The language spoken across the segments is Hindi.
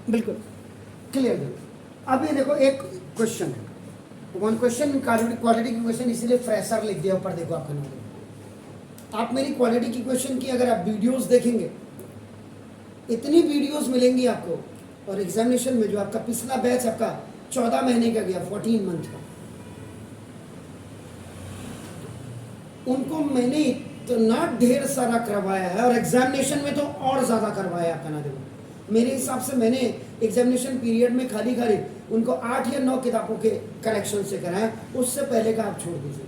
बिल्कुल क्लियर। अब ये देखो एक क्वेश्चन है, वन क्वेश्चन क्वालिटी की क्वेश्चन, इसीलिए फ्रेशर लिख दिया ऊपर। देखो आपका नंबर, आप मेरी क्वालिटी की क्वेश्चन की अगर आप वीडियोस देखेंगे, इतनी वीडियोस मिलेंगी आपको। और एग्जामिनेशन में जो आपका पिछला बैच आपका 14 महीने का गया, 14 मंथ का, उनको मैंने इतना ढेर सारा करवाया है, और एग्जामिनेशन में तो और ज़्यादा करवाया आपका ना। देखो मेरे हिसाब से मैंने एग्जामिनेशन पीरियड में खाली खाली उनको 8 या 9 किताबों के करेक्शन से कराया, उससे पहले का आप छोड़ दीजिए।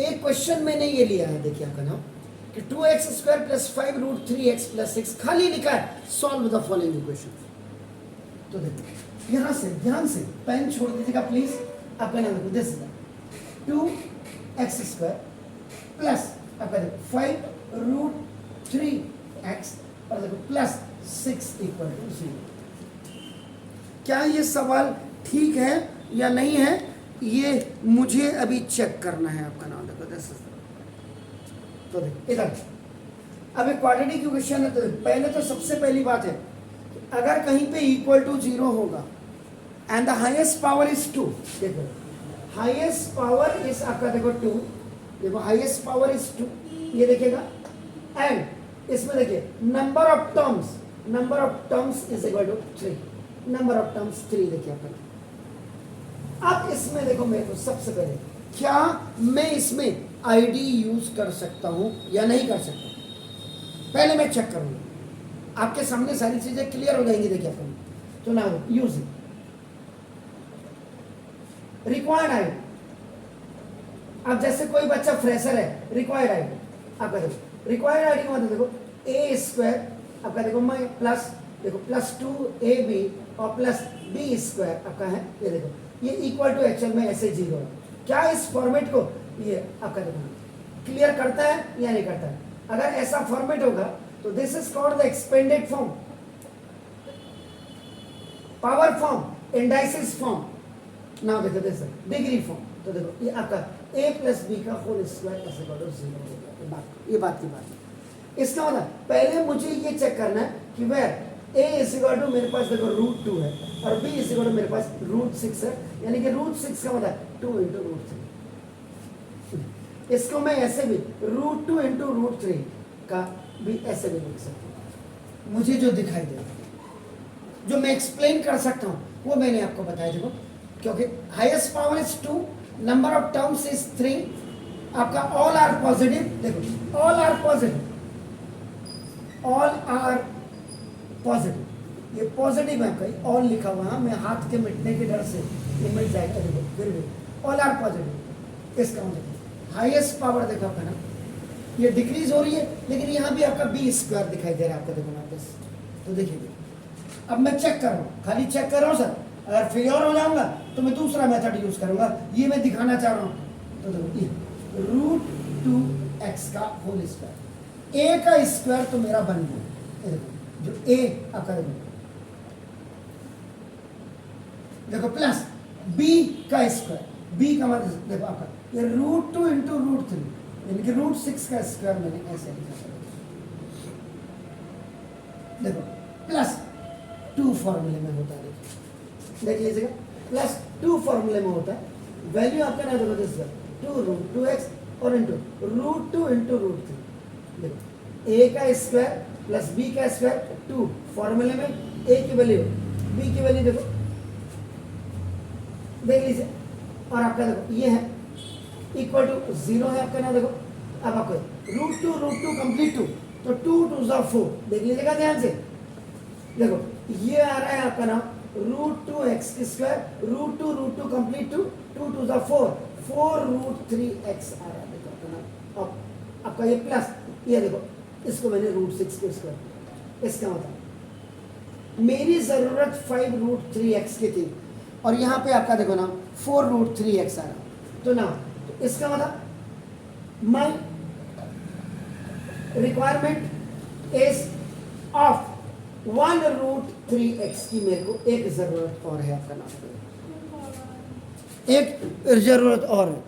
एक क्वेश्चन मैंने ये लिया है, देखिए आपका नाम कि 2x² + 5 √3x + 6 खाली लिखा है, सॉल्व द फॉलोइंग इक्वेशन। तो देखो यहाँ से ध्यान से पेन छोड़ दीजिएगा प्लीज। आपका नाम देखो, दिस 2x² प्लस आपका देखो 5 √3x और देखो प्लस 6 = 0। क्या ये सवाल ठीक है या नहीं है, ये मुझे अभी चेक करना है। आपका नाम देखो, दिस तो देखो इधर अब एक क्वाड्रेटिक इक्वेशन है। तो पहले तो सबसे पहली बात है, अगर कहीं पे = 0 होगा and the highest power is 2, देखो हाईएस्ट पावर इज आपका देखो 2, देखो हाईएस्ट पावर इज 2, ये देखिएगा। एंड इसमें देखिए number of terms is = 3, number of terms 3 देखिए आपका। अब इसमें देखो मेरे को सबसे पहले, क्या मैं इसमें आईडी यूज कर सकता हूं या नहीं कर सकता, पहले मैं चेक करूंगा। आपके सामने सारी चीजें क्लियर हो जाएंगी। देखिए अपन तो ना यूज रिक्वायर्ड आईडी। अब जैसे कोई बच्चा फ्रेशर है, रिक्वायर्ड आईडी आपका देखो, रिक्वायर्ड आईडी का मतलब देखो a² आपका देखो मैं प्लस देखो +2ab और +b² आपका है, ये देखो ये = एक्चुअल में ऐसे 0 है। क्या इस फॉर्मेट को ये आपका देखो क्लियर करता है या नहीं करता है? अगर ऐसा फॉर्मेट होगा तो this is called the expanded form, power form, indices form. Now देखो दिस डिग्री फॉर्म। तो देखो ये आपका a + b का होल स्क्वायर ऐसे = 0। ये बात की बात है। इसका मतलब पहले मुझे ये चेक करना है कि वेयर a = मेरे पास देखो √2 है और b = मेरे पास √6 है, यानी कि √6 का मतलब 2 × √3। इसको मैं ऐसे भी √2 × √3 का भी ऐसे भी लिख सकता हूँ। मुझे जो दिखाई दे, जो मैं एक्सप्लेन कर सकता हूँ, वो मैंने आपको बताया। देखो क्योंकि highest power is 2, number of terms is 3, आपका ऑल आर पॉजिटिव। देखो ऑल आर पॉजिटिव, ये पॉजिटिव है आपका, ऑल लिखा हुआ है। मैं हाथ के मिटने के डर से ये मिट जाएगा। देखो फिर भी ऑल आर पॉजिटिव, इसका मतलब हाईएस्ट पावर देखो आपका ना, ये डिक्रीज हो रही है, लेकिन यहाँ भी आपका b² दिखाई दे रहा है आपको। देखो ना बस, तो देखिए अब मैं चेक कर रहा हूँ, खाली चेक कर रहा हूँ सर। अगर फेलियर हो जाऊंगा तो मैं दूसरा मेथड यूज करूंगा, ये मैं दिखाना चाह रहा हूँ। तो देखो ये √2x का होल स्क्वायर, a का स्क्वायर तो मेरा बन गया। देखो जो a आपका देखो प्लस b का स्क्वायर, b का मतलब देखो आपका ये √2 × √3, यानी कि √6 का स्क्वायर मैंने ऐसे लिखा। देखो +2 फॉर्मूले में होता है, देख लीजिएगा +2 फॉर्मूले में होता है। वैल्यू आपका ना देखो दिस 2√2x और इंटू √2 × √3। देखो a का स्क्वायर प्लस b का स्क्वायर 2 फॉर्मूले में, a की वैल्यू b की वैल्यू देखो देख लीजिए। और आपका देखो ये है = 0 है आपका ना। देखो अब आपको √2 कंप्लीट 2, तो 2 × 2 4 देख लीजिएगा ध्यान से। देखो ये आ रहा है आपका नाम √2x², √2 कंप्लीट 2, 2 × 2 4, 4√3x आ रहा है। देखो आपका नाम, अब आपका ये प्लस, ये देखो इसको मैंने √6 के स्क्वायर, इसका मतलब मेरी जरूरत 5√3x की थी और यहाँ पे आपका देखो ना 4√3x आ रहा। तो ना इसका मतलब माई रिक्वायरमेंट इज ऑफ 1√3x की मेरे को एक जरूरत और है। आपका नाम एक जरूरत और है।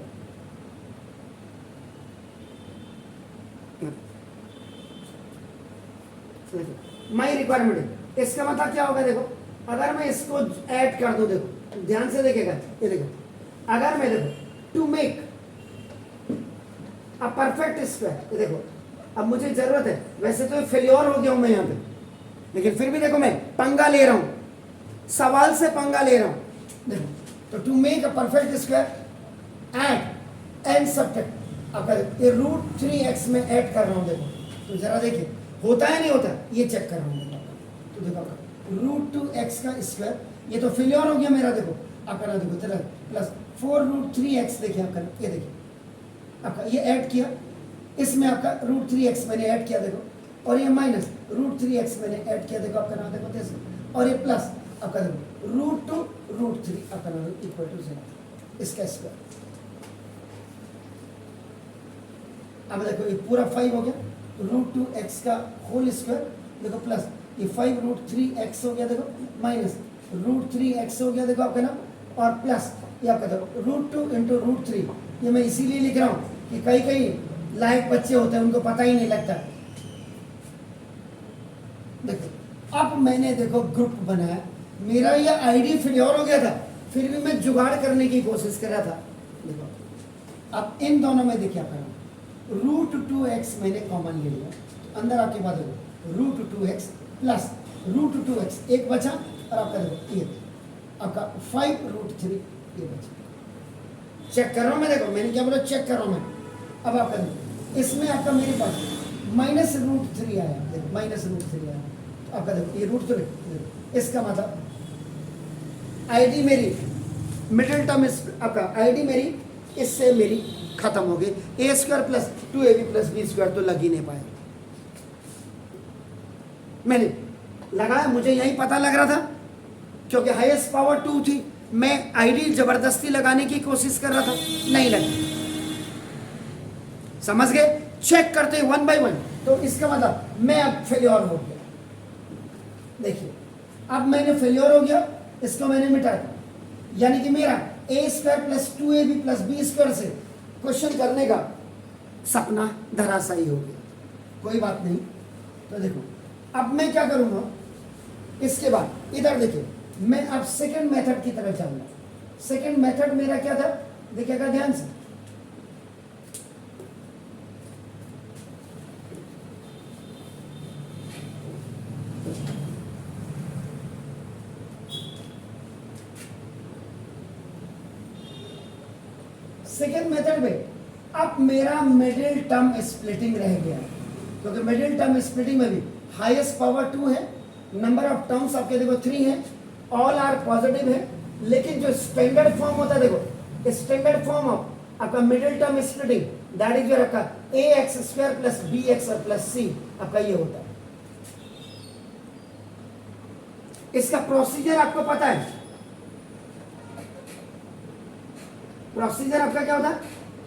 माई रिक्वायरमेंट इसका मतलब क्या होगा देखो, अगर मैं इसको ऐड कर दूं, देखो ध्यान से देखेगा, ये देखो, अगर मैं देखो to make a perfect square, ये देखो अब मुझे जरूरत है, वैसे तो फेल्योर हो गया हूं मैं यहाँ पे, लेकिन फिर भी देखो मैं पंगा ले रहा हूं, सवाल से पंगा ले रहा हूं। देखो तो to make a perfect square add and subtract, अब ये √3x में ऐड कर रहा हूं, देखो तो जरा देखिए होता है नहीं होता, ये चेक कर रहा हूं। तो देखो √2x का स्क्वायर, ये तो फेलियर हो गया मेरा, देखो आपका देखो चला प्लस 4√3x, देखिए आपका ये देखिए आपका ये ऐड किया, इसमें आपका √3x मैंने ऐड किया देखो, और ये माइनस √3x मैंने ऐड किया देखो आपका नाम देखो जैसे, और ये प्लस आपका देखो √2√3 आपका नाम इक्वल टू 0, इसका स्क्वायर। अब देखो ये पूरा 5 हो गया, √2x का होल स्क्वायर देखो प्लस ये 5√3x हो गया देखो, माइनस √3x हो गया देखो आपका नाम, और प्लस ये आपका देखो √2 इंटू √3, ये मैं इसीलिए लिख रहा हूँ कि कई कई लायक बच्चे होते हैं उनको पता ही नहीं लगता। देखो अब मैंने देखो ग्रुप बनाया, मेरा ये आईडी फेलियर हो गया था, फिर भी मैं जुगाड़ करने की कोशिश कर रहा था। देखो अब इन दोनों में देखिए आपका √2x मैंने कॉमन ले लिया, तो अंदर आपके पास देखो √2x प्लस √2x एक बचा, और आपका देखो ये आपका 5√3 ये बचा। चेक कर रहा हूँ मैं, देखो मैंने क्या बोला, चेक कर रहा हूँ मैं। अब आपका देखो इसमें आपका मेरे पास -√3 आया, देखो -√3 आया, तो आपका देखो ये √3, इसका मतलब आईडी मेरी मिडिल टर्म आपका आईडी मेरी इससे मेरी खत्म हो गई। a² plus 2ab plus b² तो लग ही नहीं पाया, मैंने लगाया, मुझे यही पता लग रहा था क्योंकि हाईएस्ट पावर 2 थी, मैं आईडी जबरदस्ती लगाने की कोशिश कर रहा था, नहीं लगी। समझ गए? चेक करते 1 बाय 1, तो इसका मतलब मैं अब फेलियर हो गया। देखिए अब मैंने फेलियर हो गया, इसको मैंने मिटा दिया, यानी कि मेरा a² plus 2ab plus b² से क्वेश्चन करने का सपना धराशायी हो गया। कोई बात नहीं, तो देखो अब मैं क्या करूंगा, इसके बाद इधर देखिए मैं अब सेकंड मेथड की तरफ जाऊंगा। सेकंड मेथड मेरा क्या था, देखिएगा ध्यान से, सेकेंड मेथड में अब मेरा मिडिल टर्म स्प्लिटिंग रह गया, क्योंकि मिडिल टर्म स्प्लिटिंग में भी हाईएस्ट पावर 2 है, नंबर ऑफ टर्म्स आपके देखो 3 है, ऑल आर पॉजिटिव है, लेकिन जो स्टैंडर्ड फॉर्म होता है, देखो स्टैंडर्ड फॉर्म ऑफ आपका middle term splitting that is your आपका ax² प्लस bx और प्लस c आपका ये होता है। इसका प्रोसीजर आपको पता है, प्रोसीजर आपका क्या होता है,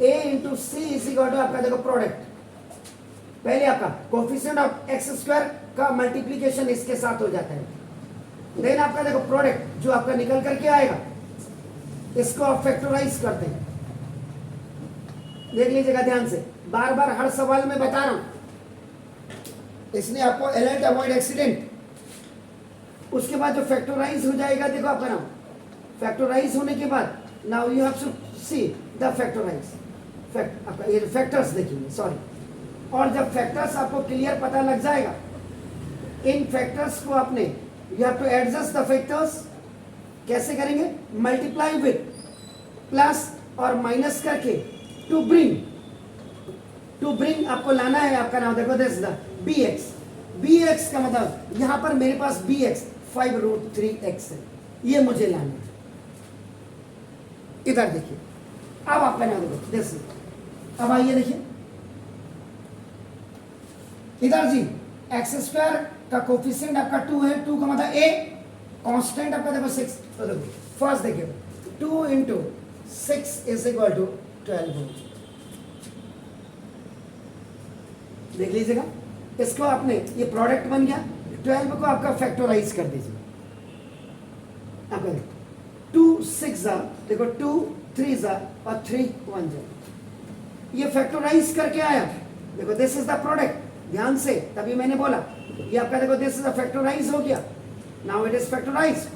a into C is equal to आपका देखो प्रोडक्ट, पहले आपका कोफिशिएंट ऑफ x² का मल्टीप्लीकेशन इसके साथ हो जाता है, देन आपका देखो प्रोडक्ट जो आपका निकल करके आएगा, इसको आप फैक्टराइज करते हैं। देख लीजिएगा ध्यान से, बार बार हर सवाल में बता रहा हूं, इसने आपको अलर्ट अवॉइड एक्सीडेंट, उसके बाद जो फैक्टराइज हो जाएगा, देखो आपका नाम फैक्टराइज होने के बाद now you have to see the factorize आपका ये फैक्टर्स देखेंगे, सॉरी, और जब फैक्टर्स आपको क्लियर पता लग जाएगा, इन फैक्टर्स को आपने you have to adjust the factors, कैसे करेंगे, मल्टीप्लाई विथ प्लस और माइनस करके टू ब्रिंग आपको लाना है, आपका नाम देखो दिस द bx का मतलब यहां पर मेरे पास bx 5√3x है, ये मुझे लाना है। इधर देखिए, अब आपका नाम देखो दिस, अब आइए देखिए इधर जी, x² का कोफिशिएंट आपका 2 है, 2 का मतलब a, कांस्टेंट आपका देखो 6, तो देखो फर्स्ट देखिए 2 इंटू 6 इज इक्वल टू 12। देख लीजिएगा, इसको आपने ये प्रोडक्ट बन गया, 12 को आपका फैक्टराइज कर दीजिए, आपका 2 6 देखो 2 3 और 3 1 ये फैक्टराइज करके आया, देखो दिस इज द प्रोडक्ट, ध्यान से, तभी मैंने बोला ये आपका देखो दिस इज फैक्टराइज हो गया, now it is factorize,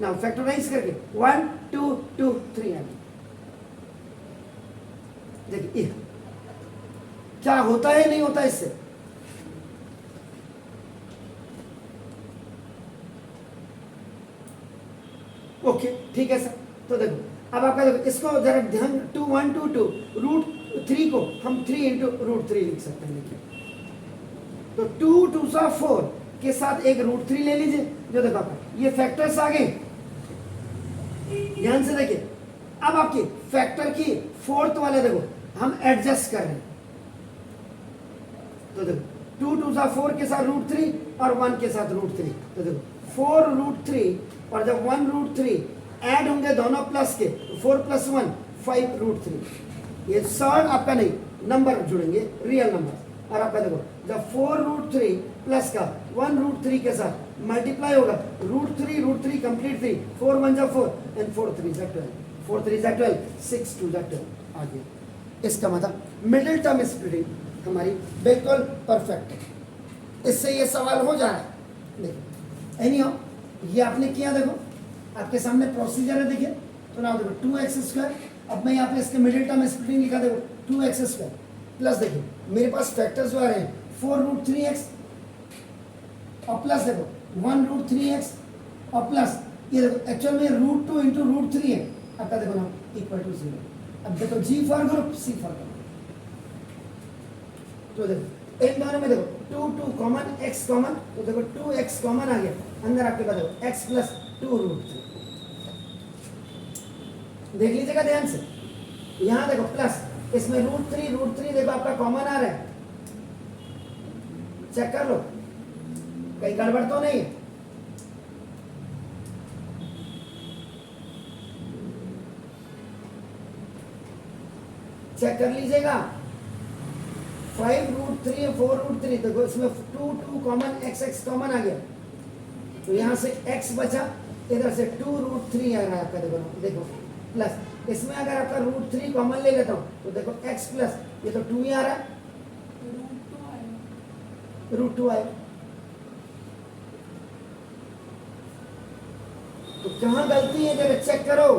now factorize करके 1 2 2 3 आ गया। देखिए क्या होता है नहीं होता इससे, ओके ठीक है सर। तो देखो अब आपका देखो इसको जरा ध्यान 2 1 2 2 रूट 3 को हम 3 इंटू रूट 3 लिख सकते हैं। देखिए तो 2 2 सा 4 के साथ एक रूट 3 ले लीजिए, जो देखो आपका ये फैक्टर्स आ गए, ध्यान से देखिए। अब आपकी फैक्टर की फोर्थ वाले देखो हम एडजस्ट कर रहे हैं, तो देखो 2 2 सा 4 के साथ रूट 3 और 1 के साथ रूट 3, तो देखो 4 रूट 3 और जब 1 रूट 3 ऐड होंगे दोनों प्लस के, 4 + 1 5 रूट 3, ये सर आपका नहीं नंबर जुड़ेंगे रियल नंबर। और आपका देखो जब 4 रूट 3 प्लस का 1 रूट 3 के साथ मल्टीप्लाई होगा, रूट 3 कंप्लीट 3, 4 1 जा 4 एंड 4 3 जा 12, 4 3 जा 12, 6 2 जा 12 आगे। इसका मतलब मिडिल टर्म स्प्लिटिंग हमारी बिल्कुल परफेक्ट है। इससे ये सवाल हो जा रहा है। देखिए एनी हो ये आपने किया, देखो आपके सामने प्रोसीजर है, देखिए तो ना देखो 2x²। अब मैं यहाँ पे इसके मिडिल टर्म स्प्लिटिंग लिखा, देखो 2x² प्लस देखिए मेरे पास फैक्टर्स जो आ रहे हैं 4 रूट 3x और प्लस देखो 1 रूट 3x और प्लस ये देखो एक्चुअल में रूट 2 इंटू रूट 3 है आपका, देखो ना इक्वल टू 0। अब देखो G for group, C for group, तो देखो इन दोनों में देखो 2 2 कॉमन, x कॉमन, तो देखो 2x कॉमन आ गया, अंदर आपके पास देखो x प्लस 2 रूट 3, देख लीजिएगा ध्यान से। यहाँ देखो प्लस, इसमें रूट 3 देखो आपका कॉमन आ रहा है, चेक कर लो कहीं गड़बड़ तो नहीं है। चेक कर लीजिएगा 5 रूट 3 4 रूट 3, देखो इसमें 2 2 कॉमन, x कॉमन आ गया, तो यहाँ से x बचा, इधर से 2 रूट 3 आ रहा है आपका, देखो प्लस इसमें अगर आपका रूट 3 कॉमन ले लेता हूँ तो देखो x प्लस ये तो 2 ही आ रहा है, रूट 2 आएगा, तो कहाँ गलती है जरा चेक करो।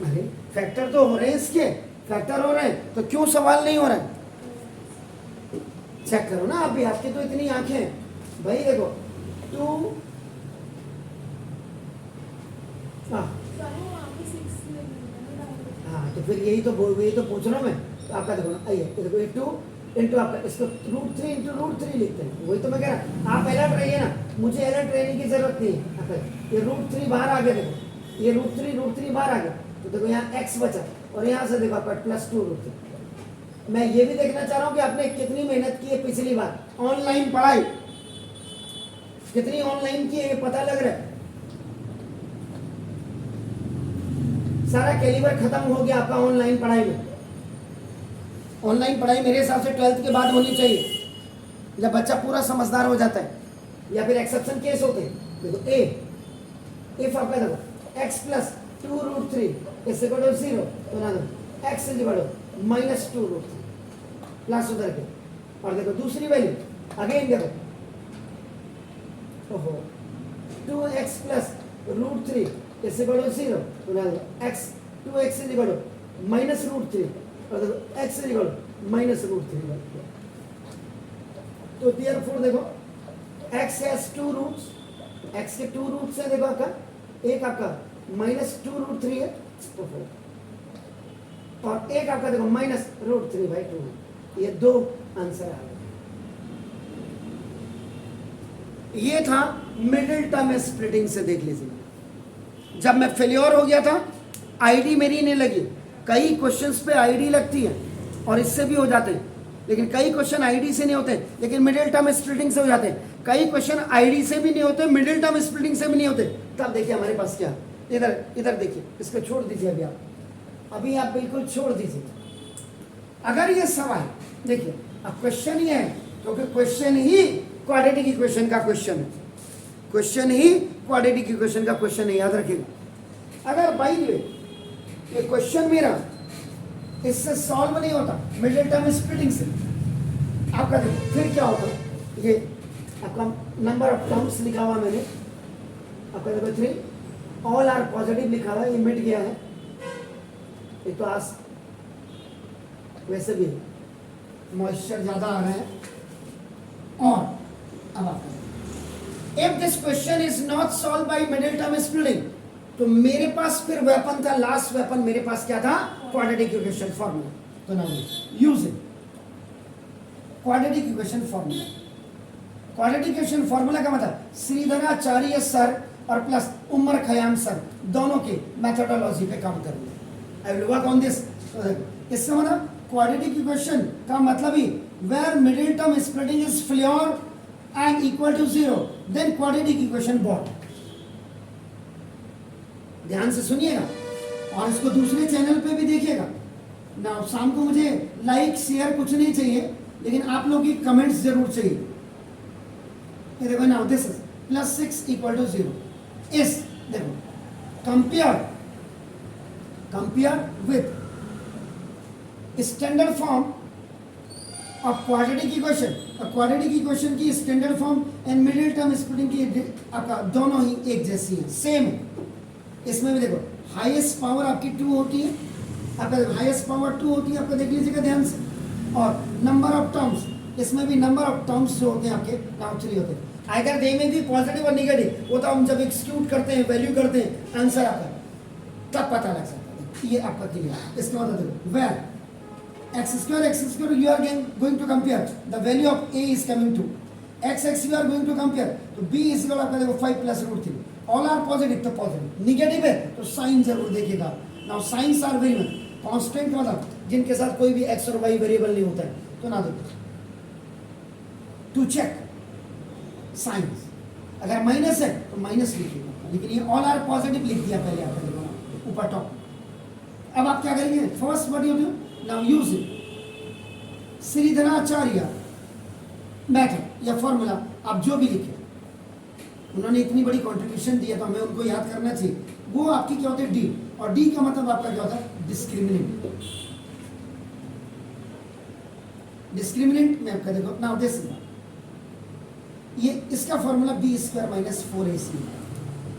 अरे फैक्टर तो हो रहे हैं, इसके फैक्टर हो रहे हैं, तो क्यों सवाल नहीं हो रहा है? चेक करो ना आप भी, आपकी तो इतनी आंखें हैं भाई। देखो 2 हाँ तो फिर यही तो पूछ रहा हूँ मैं, तो आपका देखो ना आइए, देखो ये 2 इंटू आपका इसको रूट 3 इंटू रूट 3 लिखते हैं, वही तो मैं कह रहा। आप अलर्ट रहिए ना, मुझे अलर्ट रहने की जरूरत नहीं है। ये रूट 3 बाहर आ गया, देखो ये रूट 3 बाहर आ गया, तो देखो यहाँ x बचा और यहाँ से देखो आपका प्लस 2 रूट 3। मैं ये भी देखना चाह रहा हूँ कि आपने कितनी मेहनत की है पिछली बार, ऑनलाइन पढ़ाई कितनी ऑनलाइन की है ये पता लग रहा है। सारा कैलिबर खत्म हो गया आपका ऑनलाइन पढ़ाई में। ऑनलाइन पढ़ाई मेरे हिसाब से 12th के बाद होनी चाहिए, जब बच्चा पूरा समझदार हो जाता है, या फिर एक्सेप्शन केस होते हैं। देखो इफ आपका देखो x प्लस 2 रूट 3 इससे बड़ो 0, तो ना दो x से बड़ो माइनस 2 रूट 3 प्लस उधर के, और देखो दूसरी वैल्यू अगेन देखो, ओहो 2x प्लस रूट 3 इससे बड़ो 0, तो ना दो x 2x से बड़ो माइनस रूट 3, और देखो x से बड़ो माइनस रूट 3। तो देयरफॉर देखो x हैज 2 रूट्स, x के 2 रूट्स है, देखो आपका एक आपका माइनस 2 रूट 3 है, और एक आपका देखो माइनस रूट 3/2, ये 2 आंसर आ गए। ये था मिडिल टर्म स्प्लिटिंग से, देख लीजिए। जब मैं फेल्योर हो गया था आईडी मेरी नहीं लगी, कई क्वेश्चंस पे आईडी लगती है और इससे भी हो जाते हैं, लेकिन कई क्वेश्चन आईडी से नहीं होते, लेकिन मिडिल टर्म स्प्लिटिंग से हो जाते हैं। कई क्वेश्चन आईडी से भी नहीं होते, मिडिल टर्म स्प्लिटिंग से भी नहीं होते। तब देखिए हमारे पास क्या, इधर देखिए, इसको छोड़ दीजिए अभी आप बिल्कुल छोड़ दीजिए। अगर ये सवाल देखिए, अब क्वेश्चन ये है, क्योंकि क्वेश्चन ही क्वाड्रेटिक इक्वेशन का क्वेश्चन है, क्वेश्चन ही क्वाड्रेटिक इक्वेशन का क्वेश्चन है, याद रखिएगा। अगर बाई द वे ये क्वेश्चन मेरा इससे सॉल्व नहीं होता, मिडिल टर्म स्प्लिटिंग से। आपका देखो फिर क्या होता, ये आपका नंबर ऑफ टर्म्स लिखा हुआ मैंने, आपका देखो 3, ऑल आर पॉजिटिव लिखा हुआ है, ये मिट गया है, ये तो आज वैसे भी मॉइस्चर ज्यादा आ रहा है। और अब आपका if this question is not solve by middle term splitting, तो मेरे पास फिर वेपन था, लास्ट वेपन मेरे पास क्या था, क्वाड्रेटिक इक्वेशन फॉर्मूला। तो now using quadratic equation formula. Quadratic equation formula का मतलब श्रीधराचार्य सर और प्लस उमर खयाम सर दोनों के मेथोडोलॉजी पे काम करेंगे। I will work on this. इससे मतलब क्वाड्रेटिक इक्वेशन का मतलब ही where middle term splitting is floor and equal to 0 then quadratic equation बॉट। ध्यान से सुनिएगा और इसको दूसरे चैनल पे भी देखिएगा ना। शाम को मुझे लाइक शेयर कुछ नहीं चाहिए, लेकिन आप लोगों की कमेंट्स जरूर चाहिए। ये देखो now this is +6 equal to 0 इस देखो compare with standard form of quadratic equation. Quadratic equation की standard form and middle term splitting की आपका दोनों ही एक जैसी है, सेम है। इसमें भी देखो हाईएस्ट पावर आपकी 2 होती है, आपका हाईएस्ट पावर 2 होती है, आपका देख लीजिएगा ध्यान से। और नंबर ऑफ टर्म्स, इसमें भी नंबर ऑफ टर्म्स जो होते हैं आपके नाउ 3 होते हैं। अगर दे में भी पॉजिटिव और नेगेटिव, वो तो हम जब एक्सक्यूट करते हैं, वैल्यू करते हैं, आंसर आता है, तब पता लग सकता है। ये आपका क्लियर। इसके बाद देखो where x2 you are going to compare the value of a is coming to x you are going to compare, तो b is equal आपका देखो 5 + √3, ऑल आर पॉजिटिव तो पॉजिटिव, निगेटिव है तो साइन जरूर देखिएगा। Now signs are very much constant, मतलब जिनके साथ कोई भी x और y वेरिएबल नहीं होता है, तो ना देखो टू चेक साइंस। अगर माइनस है तो माइनस लिखिएगा, लेकिन ये ऑल आर पॉजिटिव लिख दिया पहले आपने देखो ऊपर टॉप। अब आप क्या करेंगे, first what you do now using Shridharacharya method या फॉर्मूला, आप जो भी लिखे, उन्होंने इतनी बड़ी कंट्रीब्यूशन दी है तो हमें उनको याद करना चाहिए। वो आपकी क्या होती है डी, और डी का मतलब आपका क्या होता है डिस्क्रिमिनेंट। डिस्क्रिमिनेंट में आपका देखो नाउ दिस, ये इसका formula b² - 4ac,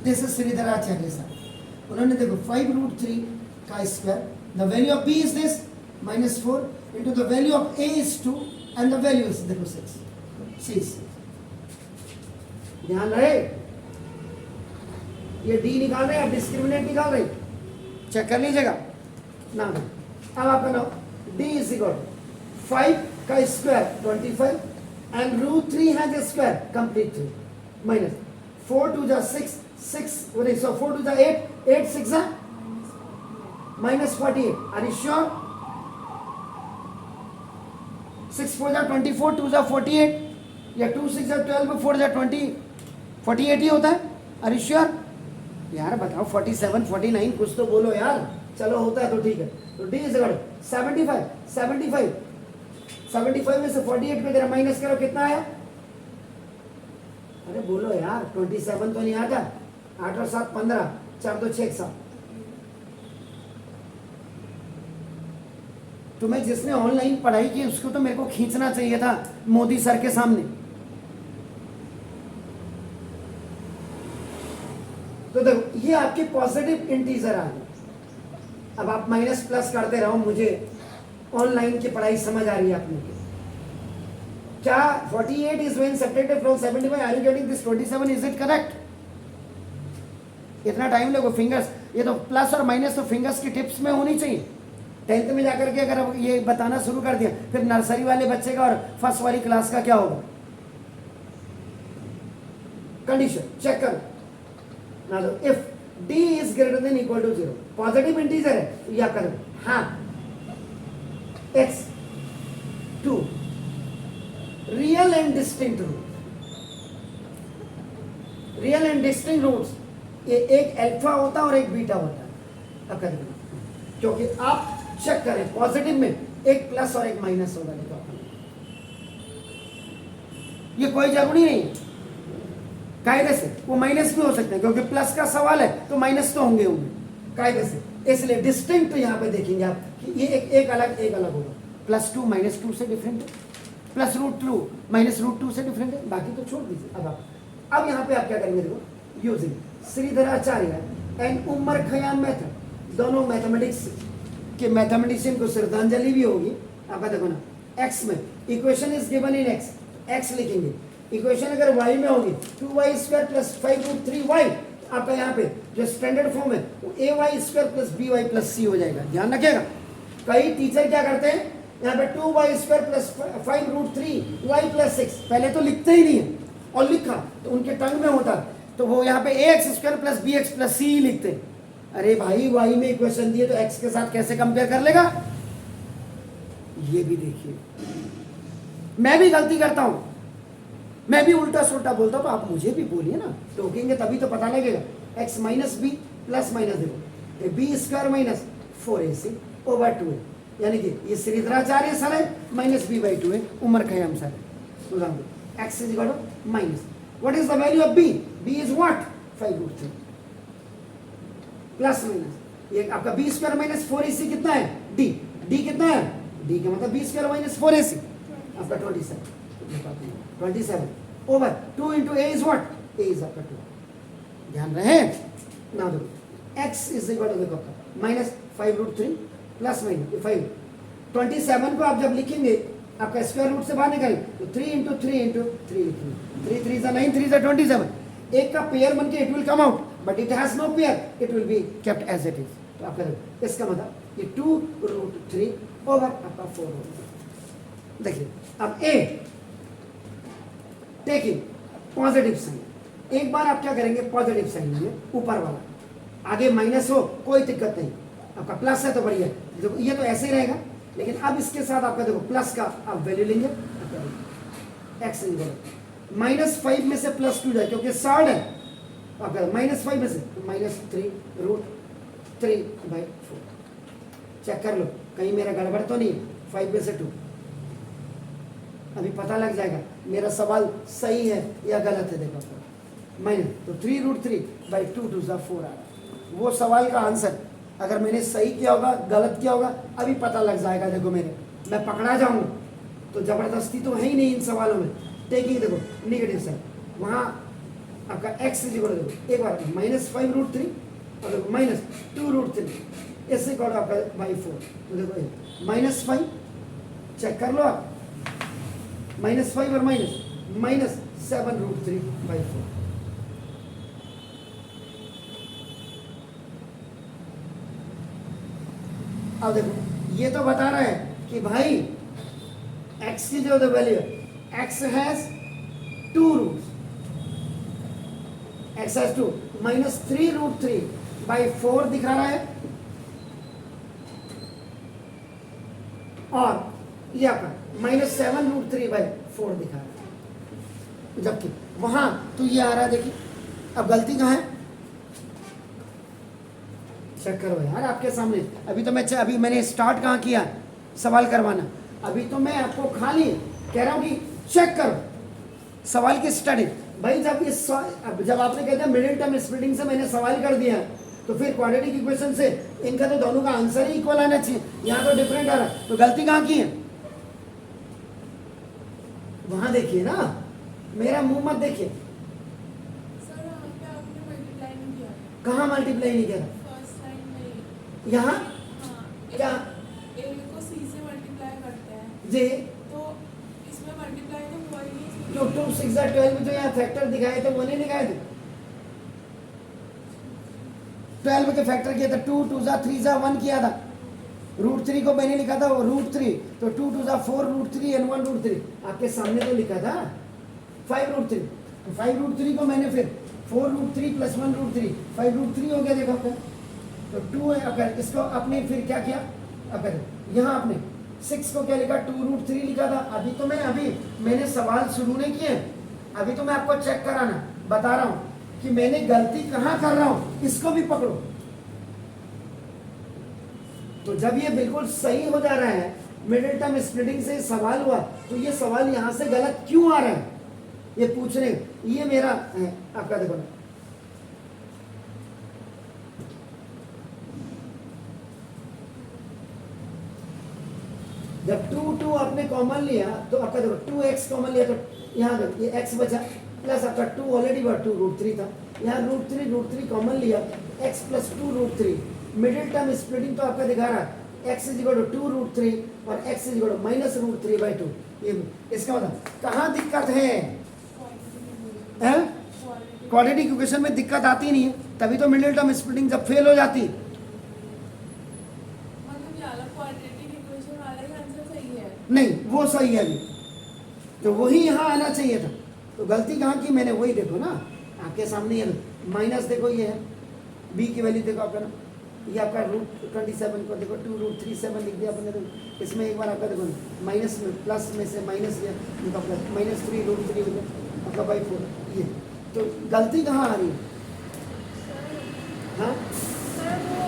this is Shridharacharya sir. उन्होंने देखो 5√3 का square, the value of b is this -4 into the value of a is 2 and the value is देखो 6। ध्यान रहे, ये d निकाल रहे हैं, आप डिस्क्रिमिनेंट निकाल रहे हैं, चेक कर लीजिएगा ना। अब आपका नाम d इज इक्वल 5 का square 25 and √3 has a square complete 3 minus 4 to the 6 so 4 to the 8 6 minus 48, are you sure? 6 4 24 2 48 या 2 6 12 4 20 48 ही होता है। Are you sure? यार बताओ 47 49 कुछ तो बोलो यार। चलो होता है तो ठीक है। तो डी इज 75 में से 48 पे जरा माइनस करो, कितना आया? अरे बोलो यार, 27 तो नहीं आता। 8 और 7 15, 4 2 6 7। तुम्हें जिसने ऑनलाइन पढ़ाई की उसको तो मेरे को खींचना चाहिए था मोदी सर के सामने। तो देखो ये आपके पॉजिटिव इंटीजर आ गए। अब आप माइनस प्लस करते रहो, मुझे ऑनलाइन की पढ़ाई समझ आ रही है अपने। क्या 48 is when subtracted from 75? Are you getting this 27? Is it correct? इतना टाइम लगो फिंगर्स, ये तो प्लस और माइनस तो फिंगर्स की टिप्स में होनी चाहिए। 10th में जाकर के अगर अब ये बताना शुरू कर दिया, फिर नर्सरी वाले बच्चे का और फर्स्ट वाली क्लास का क्या होगा? कंडीशन चेक करो ना। तो if d is greater than equal to 0, positive integer है, तो यह करो हाँ x 2 real and distinct root. Real and distinct roots, ये एक अल्फा होता है और एक बीटा होता है। अब कर देना, क्योंकि आप चेक करें पॉजिटिव में एक प्लस और एक माइनस होगा। देखो ये कोई जरूरी नहीं है, कायदे से वो माइनस भी हो सकते हैं, क्योंकि प्लस का सवाल है तो माइनस तो होंगे कायदे से। इसलिए डिस्टिंक्ट यहाँ पे देखेंगे आप कि ये एक अलग होगा। +2 -2 से डिफरेंट है, +√2 -√2 से डिफरेंट है, बाकी तो छोड़ दीजिए। अब यहाँ पे आप क्या करेंगे, देखो using Shridharacharya and Omar Khayyam method, दोनों मैथमेटिक्स के मैथमेटिशियन को श्रद्धांजलि भी होगी। आपका देखो ना, x में equation is given in x लिखेंगे, इक्वेशन अगर y में होगी 2y² + 5√3y, आपका यहाँ पे जो स्टैंडर्ड फॉर्म है वो ay² + by + c हो जाएगा। ध्यान रखिएगा, कई टीचर क्या करते हैं यहाँ पे 2y² + 5√3y + 6 पहले तो लिखते ही नहीं है, और लिखा तो उनके टंग में होता तो वो यहाँ पे ax² + bx + c लिखते हैं। अरे भाई y में इक्वेशन दिए तो x के साथ कैसे कंपेयर कर लेगा। ये भी देखिए, मैं भी गलती करता हूं, मैं भी उल्टा सुल्टा बोलता हूं, तो आप मुझे भी बोलिए ना, टोकेंगे तभी तो पता लगेगा। x - b प्लस माइनस देखो, b² - 4ac / 2 है, यानी कि ये श्रीधराचार्य सर है, -b/2 है, उमर खयाम सर है। x = what is the value of b? b is what? 5√3 plus minus ये आपका b² - 4ac कितना है? d कितना है? d का मतलब b² - 4ac आपका 27 over 2 × a is what? a is आपका 2। ध्यान रहे ना, देखो x देखो -5√3 प्लस माइनस 5। 27 को आप जब लिखेंगे आपका स्क्वायर रूट से बाहर निकालेंगे तो 3 × 3 × 3 लिखेंगे, 3 3 = 9, 3 = 27, एक का पेयर बन के it will come out, but it has no pair, it will be kept as it is. तो आपका इसका मतलब ये 2√3 ओवर आपका 4 होगा। देखिए अब a टेकिंग पॉजिटिव साइन, एक बार आप क्या करेंगे, पॉजिटिव साइन लेंगे ऊपर वाला, आगे माइनस हो कोई दिक्कत नहीं, आपका प्लस है तो बढ़िया, देखो ये तो ऐसे ही रहेगा, लेकिन अब इसके साथ आपका देखो प्लस का आप वैल्यू लेंगे, x -5 में से +2 जाए क्योंकि सॉर्ड है, आपका -5 में से -3√3/4। चेक कर लो कहीं मेरा गड़बड़ तो नहीं, 5 में से 2, अभी पता लग जाएगा मेरा सवाल सही है या गलत है। देखो माइनस तो 3√3/2 2 = 4 आ रहा, वो सवाल का आंसर अगर मैंने सही किया होगा गलत किया होगा अभी पता लग जाएगा। देखो मैं पकड़ा जाऊंगा तो जबरदस्ती तो है ही नहीं इन सवालों में। टेकिंग देखो निगेटिव साइड, वहाँ आपका x देखो एक बार -5√3 और देखो -2√3, इससे करो आपका /4, तो देखो -5 चेक कर लो आप, -5 और -7√3/4। अब देखो ये तो बता रहा है कि भाई x की जो वैल्यू है, x has 2 roots, x has 2, -3√3/4 दिखा रहा है, और ये आपका -7√3/4 दिखा रहा है, जबकि वहां तो ये आ रहा है। देखिए अब गलती कहाँ है, चेक करो यार आपके सामने, अभी मैंने स्टार्ट कहाँ किया सवाल करवाना, अभी तो मैं आपको खाली कह रहा हूँ कि चेक करो सवाल की स्टडी। भाई जब आपने कहते हैं मिडिल टर्म स्प्लिटिंग से मैंने सवाल कर दिया तो फिर क्वाड्रेटिक इक्वेशन से इनका तो दोनों का आंसर ही इक्वल आना चाहिए, यहाँ तो डिफरेंट आ रहा है, तो गलती कहाँ की है, वहां देखिए ना, मेरा मुंह मत देखिए। कहाँ मल्टीप्लाई नहीं किया था, यहाँ क्या a को c से मल्टीप्लाई करते हैं जी, तो इसमें मल्टीप्लाई तो हुआ ही नहीं, जो 2 6 12 जो यहाँ फैक्टर दिखाए थे वो नहीं दिखाए थे, 12 के फैक्टर किया था, 2 2 3 1 किया था, √3 को मैंने लिखा था √3, तो 2 2 4 √3 and 1 √3 आपके सामने तो लिखा था 5√3, तो 5√3 को मैंने फिर 4√3 + 1√3 5√3 हो गया। देखो आपका तो 2 है, अगर इसको आपने फिर क्या किया, अगर यहाँ आपने 6 को क्या लिखा, 2√3 लिखा था। अभी मैंने सवाल शुरू नहीं किए, अभी तो मैं आपको चेक कराना बता रहा हूँ कि मैंने गलती कहाँ कर रहा हूँ, इसको भी पकड़ो। तो जब ये बिल्कुल सही हो जा रहा है, मिडिल टर्म स्प्लिटिंग से सवाल हुआ, तो ये सवाल यहाँ से गलत क्यों आ रहा है, ये पूछने, ये मेरा है आपका। देखो जब 2 आपने कॉमन लिया तो आपका देखो 2x कॉमन लिया तो यहाँ देखो ये x बचा प्लस आपका 2 ऑलरेडी बढ़ 2 √3 था, यहाँ √3 कॉमन लिया x plus 2 √3, middle term splitting तो आपका दिखा रहा है x इज इक्वल टू 2 √3 और x is equal to minus √3/2। ये इसका मतलब कहाँ दिक्कत है? क्वाड्रेटिक इक्वेशन में दिक्कत आती नहीं है, तभी तो मिडिल टर्म स्प्लिटिंग जब फेल हो जाती है। मतलब ये वाला क्वाड्रेटिक इक्वेशन वाला ही आंसर सही है। नहीं वो सही है अभी, तो वही यहाँ आना चाहिए था। तो गलती कहाँ की मैंने? वही देखो ना आपके सामने, ये माइनस देखो, ये है b की वैल्यू देखो आपका ना, ये आपका √27 को देखो 2 √37 लिख दिया आपने, तो इसमें एक बार आपका देखो माइनस में प्लस में से माइनस लिया तो आपका -3 √3 हो गया आपका बाई 4। ये तो गलती कहाँ आ रही है? हाँ सर वो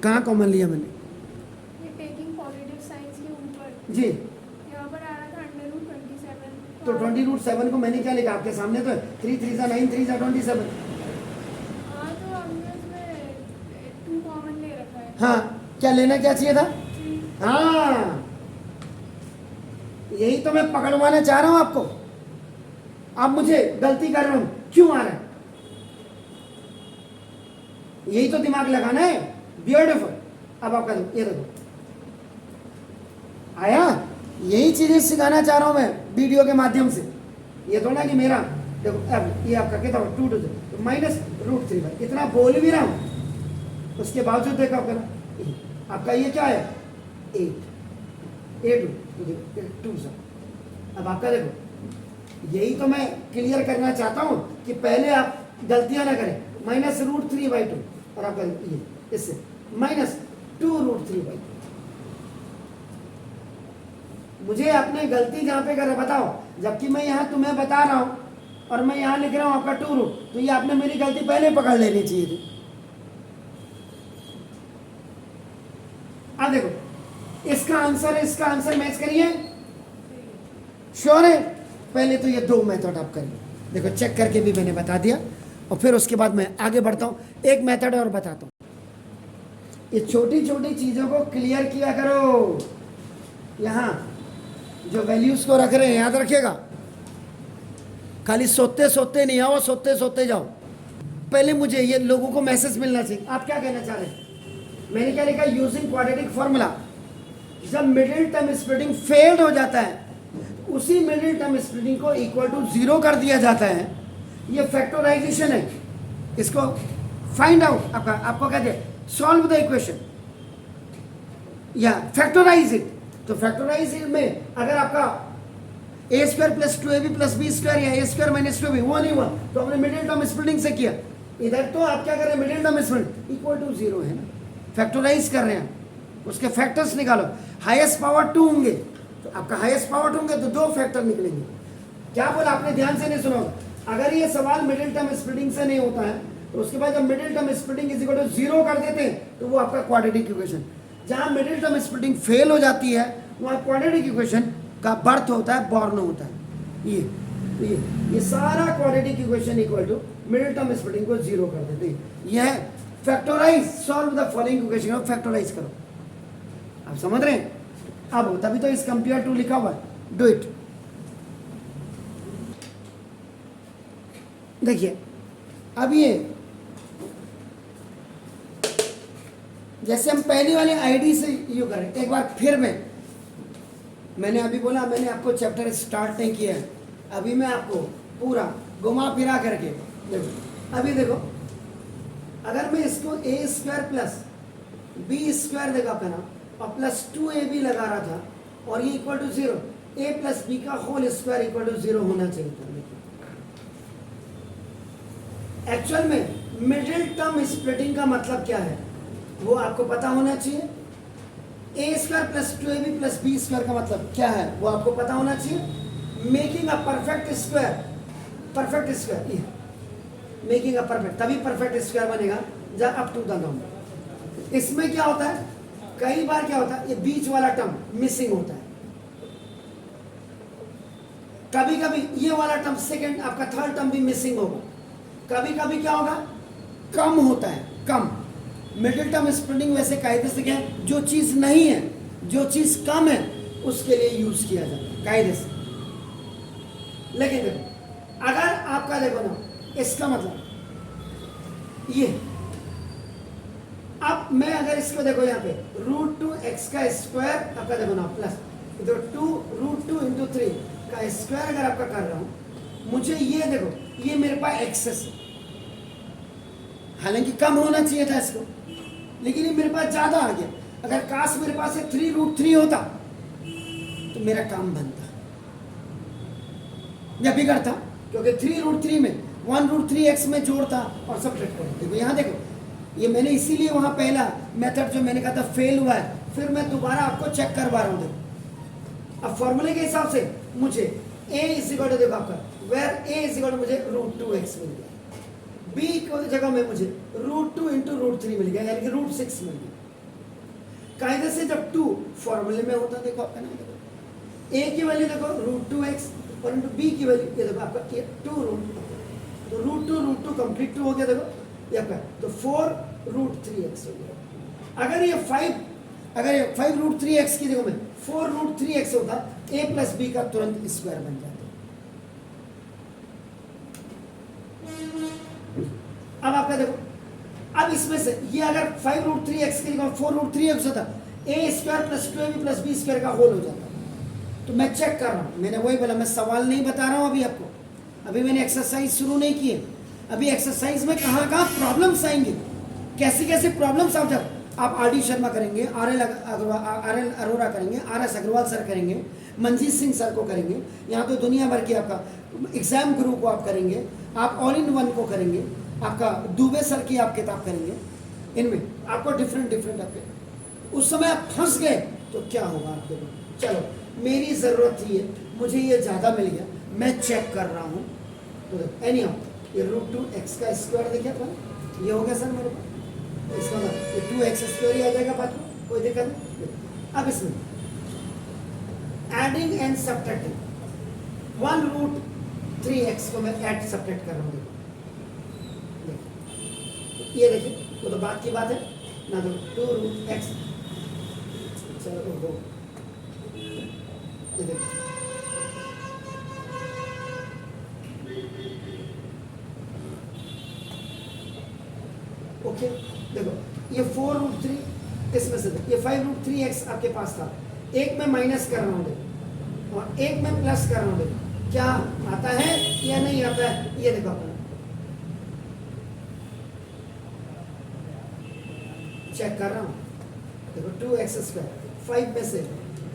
कहाँ कॉमन लिया मैंने? ये टेकिंग पॉजिटिव साइंस के ऊपर जी यहाँ पर आ रहा था √27। तो 20 √7 को मैंने क्या लिखा आपके सामने? तो 3 3 9 3 27। हाँ तो हमने उसमें 2 कॉमन ले रखा है। हाँ क्या लेना क्या चाहिए था? जी। हाँ यही तो मैं पकड़वाना चाह रहा हूं आपको। आप मुझे गलती कर रहे हो, क्यों आ रहा है? यही तो दिमाग लगाना है। ब्यूटीफुल। अब आपका ये देखो आया, यही चीजें सिखाना चाह रहा हूं मैं वीडियो के माध्यम से। ये तो ना कि मेरा देखो अब ये आपका कितना 2 तो माइनस √3 इतना बोल भी रहा हूं, उसके बावजूद देखो आपका ये क्या है 8 2 से। अब आपका देखो यही तो मैं क्लियर करना चाहता हूं कि पहले आप गलतियां ना करें। -√3/2 और आपका ये इससे -2 √3/2। मुझे अपने गलती जहां पे कर बताओ, जबकि मैं यहां तुम्हें बता रहा हूं और मैं यहां लिख रहा हूं आपका 2 √, तो ये आपने मेरी गलती पहले पकड़ लेनी चाहिए थी। अब देखो इसका आंसर मैच करिए। श्योर है? पहले तो ये 2 मेथड आप करिए, देखो चेक करके भी मैंने बता दिया, और फिर उसके बाद मैं आगे बढ़ता हूं। एक मेथड और बताता हूं, ये छोटी छोटी चीजों को क्लियर किया करो। यहां जो वैल्यूज को रख रहे हैं याद रखिएगा, खाली सोते सोते नहीं आओ, सोते सोते जाओ। पहले मुझे ये लोगों को मैसेज मिलना चाहिए, आप क्या कहना चाह रहे हैं? मैंने क्या लिखा? यूजिंग क्वाड्रेटिक फॉर्मूला, जब मिडिल टर्म स्प्लिटिंग फेल्ड हो जाता है उसी मिडिल टर्म स्प्लिटिंग को इक्वल टू 0 कर दिया जाता है। ये फैक्टराइजेशन है, इसको फाइंड आउट आपको कहते हैं सॉल्व द इक्वेशन या फैक्टराइज इट। तो फैक्टराइज में अगर आपका a² + 2ab + b² या a² - 2b वो नहीं हुआ तो हमने मिडिल टर्म स्प्लिटिंग से किया। इधर तो आप क्या कर रहे हैं? Middle term splitting equal to 0 है ना, फैक्टराइज कर रहे हैं, उसके फैक्टर्स निकालो। हाईएस्ट पावर 2 होंगे तो आपका हाईएस्ट पावर 2 होंगे तो 2 फैक्टर निकलेंगे। क्या बोला आपने? ध्यान से नहीं सुना। अगर ये सवाल मिडिल टर्म स्प्लिटिंग से नहीं होता है तो उसके बाद जब middle term splitting is equal to 0 कर देते हैं तो वो आपका क्वाड्रेटिक इक्वेशन। जहां मिडिल टर्म स्प्लिटिंग फेल हो जाती है वहां क्वाड्रेटिक इक्वेशन का बर्थ होता है, बॉर्न होता है। ये सारा quadratic equation equal to middle term splitting को 0 कर देते हैं। यह factorize, solve the following equation को फैक्टराइज करो। आप समझ रहे हैं? अब तभी तो इस कंपेयर टू लिखा हुआ है, डू इट। देखिए अब ये जैसे हम पहली वाली आईडी से यू करें, एक बार फिर मैंने अभी बोला मैंने आपको चैप्टर स्टार्ट नहीं किया है, अभी मैं आपको पूरा घुमा फिरा करके देखो। अभी देखो अगर मैं इसको a² + b² देखा अपना और +2ab लगा रहा था और ये इक्वल टू 0, a + b का होल स्क्वायर इक्वल टू 0 होना चाहिए था। एक्चुअल में मिडिल टर्म स्प्लिटिंग का मतलब क्या है वो आपको पता होना चाहिए। a² + 2ab + b² का मतलब क्या है वो आपको पता होना चाहिए। Making a perfect square, making a perfect, तभी परफेक्ट स्क्वायर बनेगा जब अप टू द नंबर। इसमें क्या होता है, कई बार क्या होता है ये बीच वाला टर्म मिसिंग होता है, कभी कभी ये वाला टर्म सेकंड आपका थर्ड टर्म भी मिसिंग होगा, कभी कभी क्या होगा कम होता है, कम मिडिल टर्म स्प्लिटिंग वैसे कायदे से क्या है, जो चीज़ नहीं है, जो चीज़ कम है, उसके लिए यूज किया जाता है कायदे से। लेकिन देखो अगर आपका देखो ना, इसका मतलब ये, अब मैं अगर इसको देखो यहाँ पे √2x का स्क्वायर आपका देखो ना प्लस इधर 2√2 × 3 का स्क्वायर अगर आपका कर रहा हूँ, मुझे ये देखो ये मेरे पास एक्सेस है, हालांकि कम होना चाहिए था इसको, लेकिन ये मेरे पास ज़्यादा आ गया। अगर काश मेरे पास 3√3 होता तो मेरा काम बनता या बिगड़ता, क्योंकि 3√3 में 1√3x में जोड़ता और सब्ट्रैक्ट करता। देखो यहाँ देखो, ये मैंने इसीलिए वहाँ पहला मेथड जो मैंने कहा था फेल हुआ है, फिर मैं दोबारा आपको चेक करवा रहा हूँ। देखो अब फॉर्मूले के हिसाब से मुझे a = देखो आपका वेर a = मुझे √2x मिल गया, b की जगह में मुझे √2 × √3 मिल गया, यानी कि √6 मिल गया। कायदे से जब 2 फॉर्मूले में होता, देखो आपका नाम देखो a की वैल्यू देखो √2x और इंटू b की वैल्यू ये देखो आपका 2√2, तो √2 कंप्लीट 2 हो गया। देखो ये आपका तो 4√3x हो गया। अगर ये 5√3x की जगह में 4√3x होता, a + b का तुरंत स्क्वायर बन जाता। अब आपका देखो, अब इसमें से ये अगर 5√3x की जगह 4√3x होता, a² + 2ab + b² का होल हो जाता। तो मैं चेक कर रहा हूँ, मैंने वही बोला, मैं सवाल नहीं बता रहा हूँ अभी आपको, अभी मैंने एक्सरसाइज शुरू नहीं की है। अभी एक्सरसाइज में कहाँ कहाँ प्रॉब्लम्स आएंगे, कैसे कैसे प्रॉब्लम्स आते हैं। आप आर डी शर्मा करेंगे, RL अरोरा करेंगे, RS अग्रवाल सर करेंगे, मंजीत सिंह सर को करेंगे, यहाँ तो दुनिया भर की आपका एग्जाम गुरु को आप करेंगे, आप ऑल इन वन को करेंगे, आपका दुबे सर की आप किताब करेंगे, इनमें आपको डिफरेंट आपके, उस समय आप फंस गए तो क्या होगा आपके को। चलो मेरी ज़रूरत थी है, मुझे ये ज़्यादा मिल गया, मैं चेक कर रहा हूँ। तो एनी हाउ ये √2x का स्क्वायर देखिए था, ये हो गया सर मेरे पास, इसका मतलब ये 2x² ही आ जाएगा बाद में, कोई दिक्कत नहीं। अब इसमें एडिंग एंड सब्ट्रैक्टिंग 1√3x को मैं ऐड सब्ट्रैक्ट कर रहा हूँ। ये देखिए वो तो बात की बात है ना, तो 2√x, चलो ये देखिए ओके, देखो ये 4√3 इसमें से ये 5√3x आपके पास था, एक में माइनस कर रहा हूँ देखो और एक में प्लस कर रहा हूँ देखो, क्या आता है या नहीं आता है, ये देखो अपना चेक कर रहा हूँ। देखो 2x², 5 में से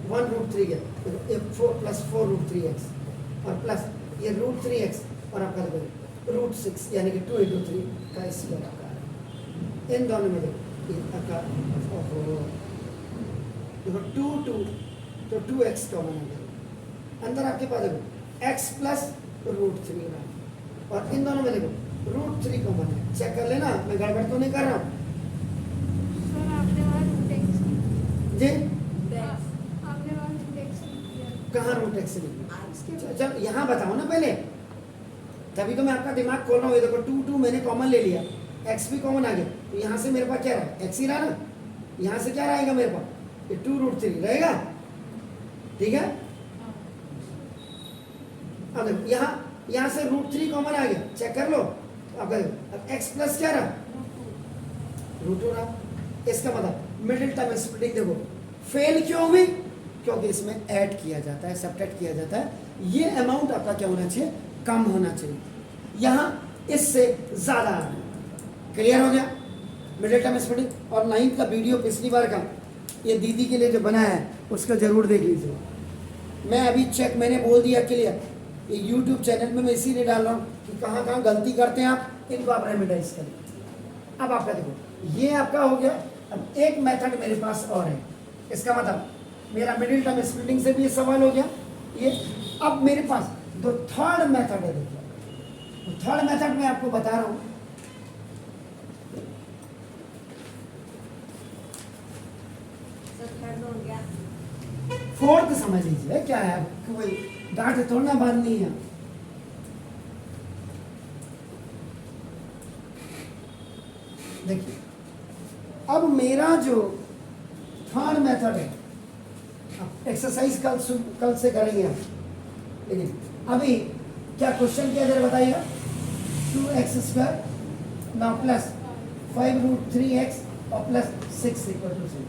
1√3 गया, देखो ये 4 + 4√3x और प्लस ये √3x और आपका देखो √6 यानी कि 2 × 3 का स्क्वायर आपका आ रहा है। इन दोनों में देखो ये आपका देखो 2 तो 2x कॉमन आ गया, अंदर आपके पास देखो x + √3 रहा, और इन दोनों में देखो √3 कॉमन है। चेक कर लेना, मैं गड़बड़ तो नहीं कर रहा हूँ जी। आपने कहाँ √x लिखा, चल यहाँ बताओ ना पहले, तभी तो मैं आपका दिमाग खोल रहा हूँ। ये देखो 2 मैंने कॉमन ले लिया, x भी कॉमन आ गया, तो यहाँ से मेरे पास क्या रहा, x ही रहा ना, यहाँ से क्या रहेगा मेरे पास, ये 2√3 रहेगा, ठीक है। अब देखो यहाँ से √3 कॉमन आ गया, चेक कर लो। अब x प्लस क्या रहा, √2 रहा। इसका मतलब मिडिल टर्म स्प्लिटिंग देखो फेल क्यों हुई, क्योंकि इसमें ऐड किया जाता है, सब्ट्रैक्ट किया जाता है। ये अमाउंट आपका क्या होना चाहिए, कम होना चाहिए, यहाँ इससे ज़्यादा आ रहा है। क्लियर हो गया मिडिल टर्म स्प्लिटिंग। और 9th का वीडियो पिछली बार का ये दीदी के लिए जो बनाया है उसको ज़रूर देख लीजिए। मैं अभी चेक मैंने बोल दिया क्लियर, ये यूट्यूब चैनल में मैं इसीलिए डाल रहा हूँ कि कहाँ कहाँ गलती करते हैं आप, इनको आप रेमेडाइज करें। अब आपका देखो ये आपका हो गया। अब एक मेथड मेरे पास और है, इसका मतलब मेरा मिडिल टर्म स्प्लिटिंग से भी ये सवाल हो गया ये। अब मेरे पास दो थर्ड मेथड है, देखिए थर्ड मेथड मैं आपको बता रहा हूँ। फोर्थ समझ लीजिए क्या है, कोई डांट तोड़ना बात नहीं है। देखिए अब मेरा जो थर्ड मेथड है, एक्सरसाइज कल से करेंगे हम, लेकिन अभी क्या क्वेश्चन क्या जरा बताइएगा। 2x² now प्लस 5√3x और प्लस 6 इक्वल टू 0।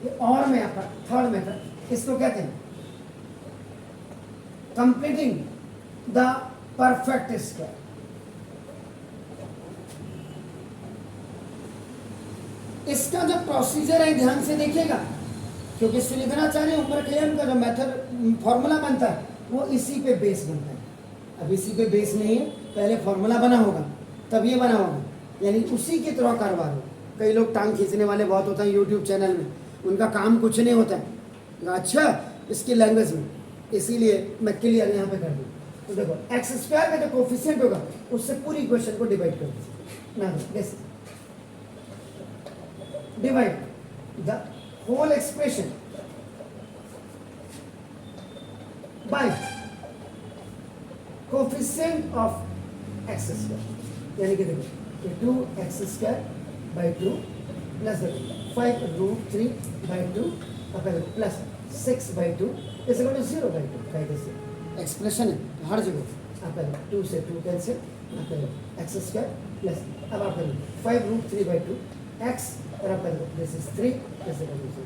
ये और में आपका थर्ड मेथड, इसको कहते हैं कंप्लीटिंग द परफेक्ट स्क्वायर। इसका जो प्रोसीजर है ध्यान से देखिएगा, क्योंकि श्रीधराचार्य उमरखयाम का जो मेथड फॉर्मूला बनता है वो इसी पे बेस बनता है। अब इसी पे बेस नहीं है, पहले फॉर्मूला बना होगा तब ये बना होगा, यानी उसी के तरह कारोबार हो। कई लोग टांग खींचने वाले बहुत होते हैं यूट्यूब चैनल में, उनका काम कुछ नहीं होता है। अच्छा, इसकी लैंग्वेज में, इसीलिए मैं क्लियर यहाँ पे कर दूँ। तो देखो x² का जो कोफिशिएंट होगा उससे पूरी इक्वेशन को डिवाइड कर दीजिए ना, जैसे divide the whole expression by coefficient of x², यानी कि देखो 2x² by 2 plus 5√3/2 plus 6/2 is equal to 0/2। कायदे से एक्सप्रेशन है तो हर जगह आप 2 से 2 कैंसिल, x² प्लस अब आप 5√3/2 x और आप this is 3 is equal to 0।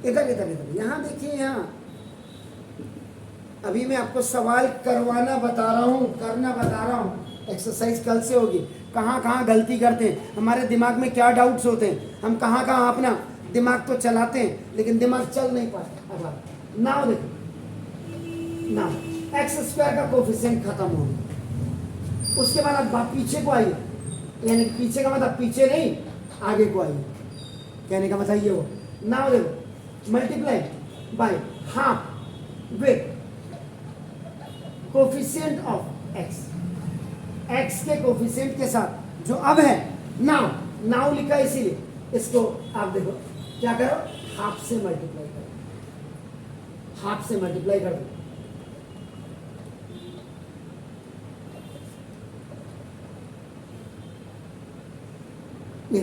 इधर इधर इधर यहाँ देखिए, यहाँ अभी मैं आपको सवाल करवाना बता रहा हूँ, करना बता रहा हूँ। एक्सरसाइज कल से होगी। कहाँ कहाँ गलती करते हैं, हमारे दिमाग में क्या डाउट्स होते हैं, हम कहाँ कहाँ अपना दिमाग तो चलाते हैं लेकिन दिमाग चल नहीं पाता। अब आप नाउ देखो, नाउ x² का कोफिशिएंट खत्म हो गया, उसके बाद आप पीछे को आइए, यानी पीछे का मतलब पीछे नहीं आगे को आइए, कहने का मतलब ये हो। नाउ देखो multiply by half with coefficient of x, x के कोफिशिएंट के साथ जो अब है नाउ, नाउ लिखा इसीलिए इसको आप देखो क्या करो, हाफ से मल्टीप्लाई करो, हाफ से मल्टीप्लाई कर दो। ये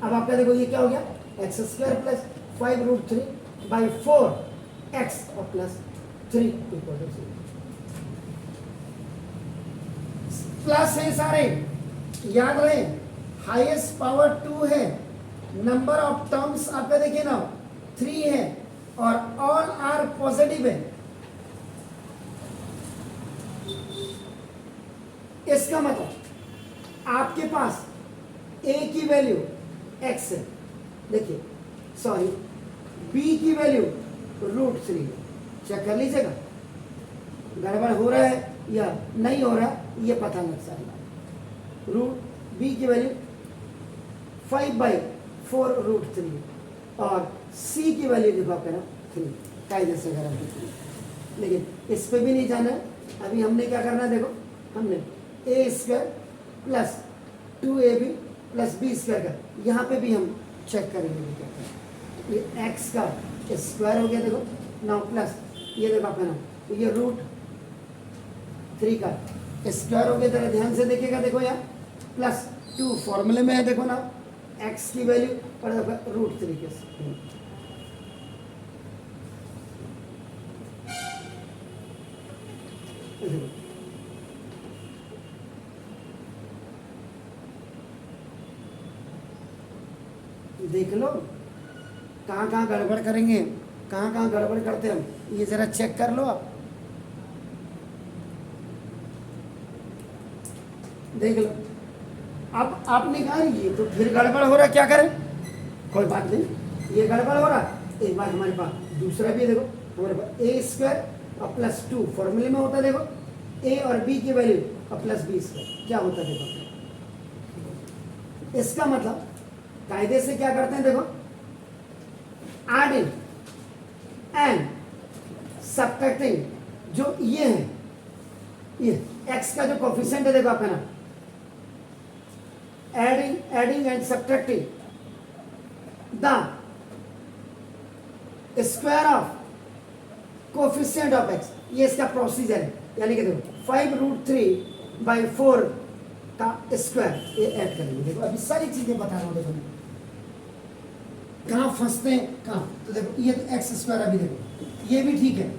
अब आपका देखो ये क्या हो गया, x² प्लस 5√3/4x और प्लस 3 इक्वल टू 0। प्लस है सारे, याद रहे हाईएस्ट पावर 2 है, नंबर ऑफ टर्म्स आपका देखिए ना 3 है और ऑल आर पॉजिटिव है। इसका मतलब आपके पास a की वैल्यू x है, देखिए सॉरी b की वैल्यू √3 है। चेक कर लीजिएगा गड़बड़ हो रहा है या नहीं हो रहा ये पता लग सकता। b की वैल्यू 5/4√3 और c की वैल्यू देखो आपका ना 3, कायदे से अगर आप, लेकिन इस पे भी नहीं जाना है। अभी हमने क्या करना है, देखो हमने a² plus 2ab plus b² का, यहाँ पे भी हम चेक करेंगे क्या करें। ये x का स्क्वायर हो गया देखो नाउ, प्लस ये देखो आपका ना ये √3 का स्क्वायर हो गया। जरा ध्यान से देखिएगा, देखो यहाँ प्लस 2 फॉर्मूले में है, देखो ना x की वैल्यू और √3 के देख लो कहाँ कहाँ गड़बड़ करेंगे, कहाँ कहाँ गड़बड़ करते हम, ये जरा चेक कर लो आप, देख लो। अब आपने कहा ये तो फिर गड़बड़ हो रहा, क्या करें, कोई बात नहीं, ये गड़बड़ हो रहा। एक बार हमारे पास दूसरा भी देखो, हमारे पास a² और प्लस 2 फॉर्मूले में होता है, देखो a और b की वैल्यू और प्लस b² क्या होता है, देखो। इसका मतलब कायदे से क्या करते हैं, देखो एडिंग एंड सब्ट्रैक्टिंग, जो ये है ये x का जो कोफिशिएंट है देखो आपका ना, adding and subtracting the square of coefficient of x, ये इसका प्रोसीजर है। यानी कि देखो 5√3/4 का स्क्वायर ये ऐड करेंगे। देखो अभी सारी चीजें बता रहा हूँ, देखो मैं कहाँ फंसते हैं कहाँ। तो देखो ये तो एक्स स्क्वायर, अभी देखो ये भी ठीक है,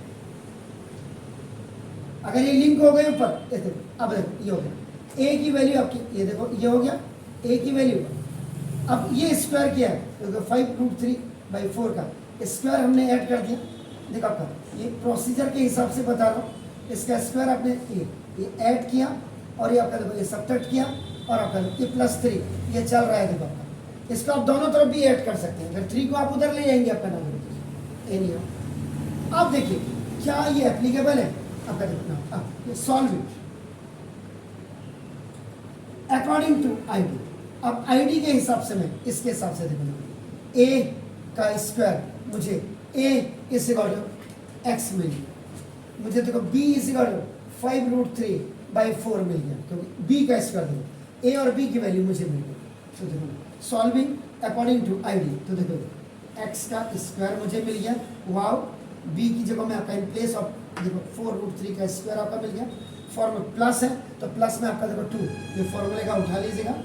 अगर ये लिंक हो गए ऊपर, ये देखो अब देखो ये हो गया ए की वैल्यू आपकी, ये देखो ये हो गया ए की वैल्यू। अब ये स्क्वायर क्या है, तो देखो 5√3/4 का स्क्वायर हमने ऐड कर दिया। देखो आपका ये प्रोसीजर के हिसाब से बता रहा हूँ, इसका स्क्वायर आपने ये ऐड किया और ये आपका देखो ये सब्ट्रैक्ट किया और आपका ये +3 ये चल रहा है। देखो आपका इसको आप दोनों तरफ भी ऐड कर सकते हैं, अगर 3 को आप उधर ले जाएंगे आपका नाम एनी। अब देखिए क्या ये एप्लीकेबल है आपका, देखो अब ये solve it according to ID. अब आईडी के हिसाब से मैं इसके हिसाब से देखो ए का स्क्वायर मुझे a = x मिल गया, मुझे देखो b = 5√3/4 मिल गया, क्योंकि b का स्क्वायर देखो a और b की वैल्यू मुझे मिल गई। तो देखो सॉल्विंग अकॉर्डिंग टू आईडी, तो देखो x का स्क्वायर मुझे मिल गया, वाओ। b की जगह में आपका इन प्लेस ऑफ देखो 4√3 का स्क्वायर आपका मिल गया। फॉर्म प्लस है तो प्लस में आपका देखो 2 ये फॉर्मूले का उठा लीजिएगा।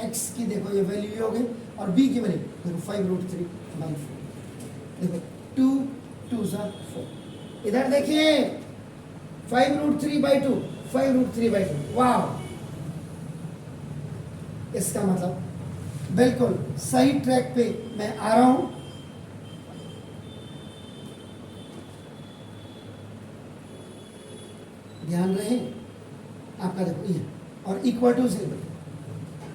x की देखो ये वैल्यू हो गई और b की वैल्यू देखो 5√3/4, देखो 2 2 4। इधर देखिए 5√3/2 5√3/2, वाह। इसका मतलब बिल्कुल सही ट्रैक पे मैं आ रहा हूं। ध्यान रहे आपका, देखो ये और इक्वल टू से